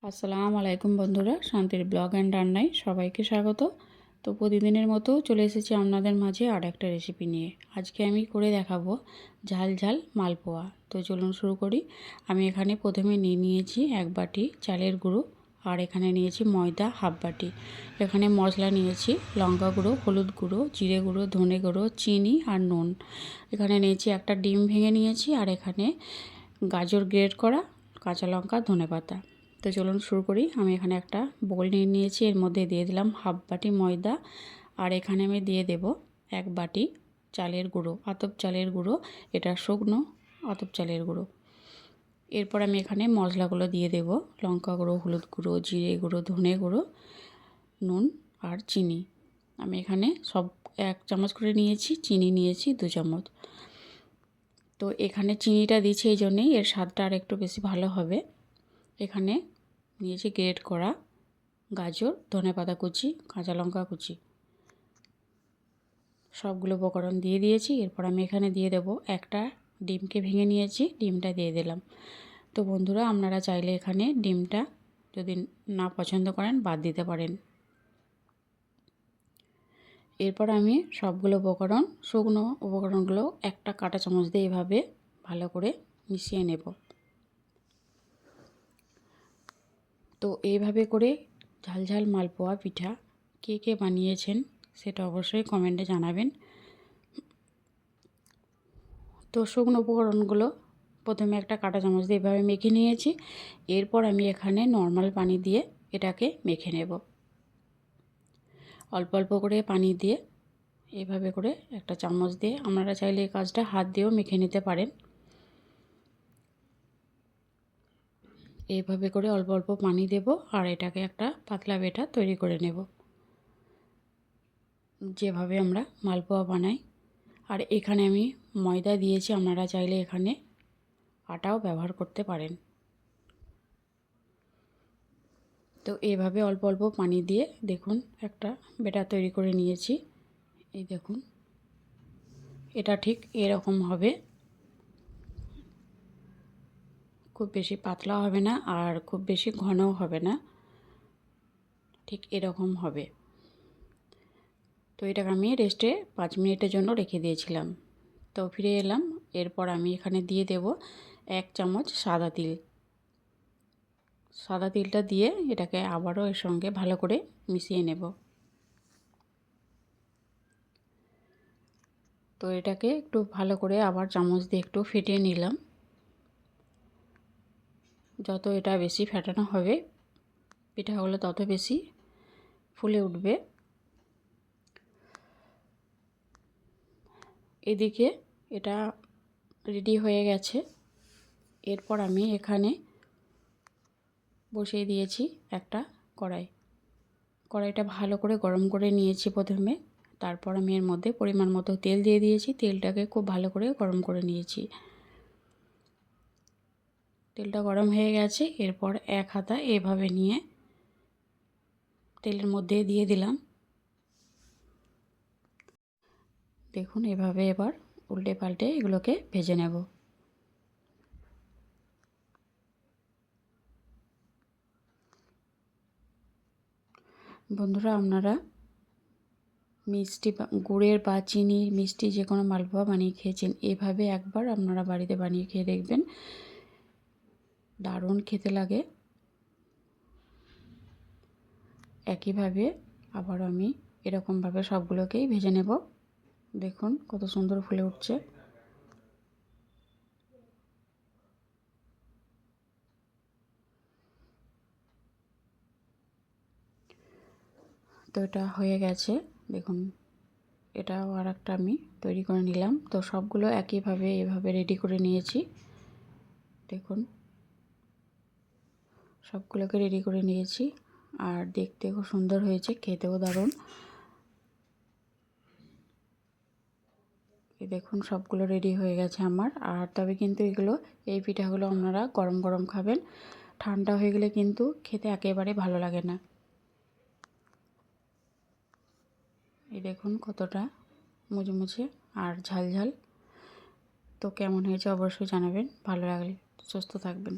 আসসালামু আলাইকুম বন্ধুরা, শান্তির ব্লগ অ্যান্ড রান্নায় সবাইকে স্বাগত। তো প্রতিদিনের মতো চলে এসেছি আপনাদের মাঝে আর একটা রেসিপি নিয়ে। আজকে আমি করে দেখাবো ঝাল ঝাল মালপোয়া। তো চলুন শুরু করি। আমি এখানে প্রথমে নিয়েছি 1 বাটি চালের গুঁড়ো, আর এখানে নিয়েছি ময়দা হাফ বাটি। এখানে মশলা নিয়েছি লঙ্কা গুঁড়ো, হলুদ গুঁড়ো, জিরে গুঁড়ো, ধনে গুঁড়ো, চিনি আর নুন। এখানে নিয়েছি একটা ডিম ভেঙে নিয়েছি, আর এখানে গাজর গ্রেট করা, কাঁচা লঙ্কা, ধনেপাতা। তো চলুন শুরু করি। আমি এখানে একটা বোল নিয়েছি, এর মধ্যে দিয়ে দিলাম হাফ বাটি ময়দা, আর এখানে আমি দিয়ে দেব 1 বাটি চালের গুঁড়ো, আতপ চালের গুঁড়ো। এটা শুকনো আতপ চালের গুঁড়ো। এরপর আমি এখানে মশলাগুলো দিয়ে দেব লঙ্কা গুঁড়ো, হলুদ গুঁড়ো, জিরে গুঁড়ো, ধনে গুঁড়ো, নুন আর চিনি। আমি এখানে সব 1 চামচ করে নিয়েছি, চিনি নিয়েছি 2 চামচ। তো এখানে চিনিটা দিচ্ছি এই জন্যেই এর স্বাদটা আর একটু বেশি ভালো হবে। এখানে নিয়েছি গ্রেট করা গাজর, ধনেপাতা কুচি, কাঁচা লঙ্কা কুচি, সবগুলো উপকরণ দিয়ে দিয়েছি। এরপর আমি এখানে দিয়ে দেব একটা ডিমকে ভেঙে নিয়েছি, ডিমটা দিয়ে দিলাম। তো বন্ধুরা, আপনারা চাইলে এখানে ডিমটা যদি না পছন্দ করেন বাদ দিতে পারেন। এরপর আমি সবগুলো উপকরণ, শুকনো উপকরণগুলো একটা কাঁটা চামচ দিয়ে এভাবে ভালো করে মিশিয়ে নেব। তো এইভাবে করে ঝাল ঝাল মালপোয়া পিঠা কে কে বানিয়েছেন সেটা অবশ্যই কমেন্টে জানাবেন। তো শুকনো উপকরণগুলো প্রথমে একটা কাঁটা চামচ দিয়ে এভাবে মেখে নিয়েছি। এরপর আমি এখানে নর্মাল পানি দিয়ে এটাকে মেখে নেব। অল্প অল্প করে পানি দিয়ে এভাবে করে একটা চামচ দিয়ে, আপনারা চাইলে এই কাজটা হাত দিয়েও মেখে নিতে পারেন। এইভাবে করে অল্প অল্প পানি দেব, আর এটাকে একটা পাতলা বেটা তৈরি করে নেব, যেভাবে আমরা মালপোয়া বানাই। আর এখানে আমি ময়দা দিয়েছি, আপনারা চাইলে এখানে আটাও ব্যবহার করতে পারেন। তো এইভাবে অল্প অল্প পানি দিয়ে দেখুন একটা বেটা তৈরি করে নিয়েছি। এই দেখুন, এটা ঠিক এরকম হবে, খুব বেশি পাতলা হবে না আর খুব বেশি ঘনও হবে না, ঠিক এরকম হবে। তো এটাকে আমি রেস্টে 5 মিনিটের জন্য রেখে দিয়েছিলাম। তো ফিরে এলাম। এরপর আমি এখানে দিয়ে দেব 1 চামচ সাদা তিল। সাদা তিলটা দিয়ে এটাকে আবারও এর সঙ্গে ভালো করে মিশিয়ে নেব। তো এটাকে একটু ভালো করে আবার চামচ দিয়ে একটু ফেটিয়ে নিলাম। যত এটা বেশি ফেটানো হবে পিঠাগুলো তত বেশি ফুলে উঠবে। এদিকে এটা রেডি হয়ে গেছে। এরপর আমি এখানে বসিয়ে দিয়েছি একটা কড়াই। কড়াইটা ভালো করে গরম করে নিয়েছি প্রথমে। তারপর আমি এর মধ্যে পরিমাণ মতো তেল দিয়ে দিয়েছি। তেলটাকে খুব ভালো করে গরম করে নিয়েছি। তেলটা গরম হয়ে গেছে। এরপর এক হাতা এভাবে নিয়ে তেলের মধ্যে দিয়ে দিলাম। দেখুন এভাবে এবার উল্টে পাল্টে এগুলোকে ভেজে নেব। বন্ধুরা, আপনারা মিষ্টি বা গুড়ের বা চিনির মিষ্টি যে কোনো মালপোয়া বানিয়ে খেয়েছেন, এভাবে একবার আপনারা বাড়িতে বানিয়ে খেয়ে দেখবেন, দারুণ খেতে লাগে। একইভাবে আবার আমি এরকমভাবে সবগুলোকেই ভেজে নেব। দেখুন কত সুন্দর ফুলে উঠছে। তো এটা হয়ে গেছে। দেখুন এটাও আর একটা আমি তৈরি করে নিলাম। তো সবগুলো একইভাবে এভাবে রেডি করে নিয়েছি। দেখুন সবগুলোকে রেডি করে নিয়েছি, আর দেখতে খুব সুন্দর হয়েছে, খেতেও দারুণ। এই দেখুন সবগুলো রেডি হয়ে গেছে আমার। আর তবে কিন্তু এই পিঠাগুলো আপনারা গরম গরম খাবেন, ঠান্ডা হয়ে গেলে কিন্তু খেতে একেবারে ভালো লাগে না। এই দেখুন কতটা মুচমুচে আর ঝাল ঝাল। তো কেমন হয়েছে অবশ্যই জানাবেন। ভালো লাগলে সুস্থ থাকবেন।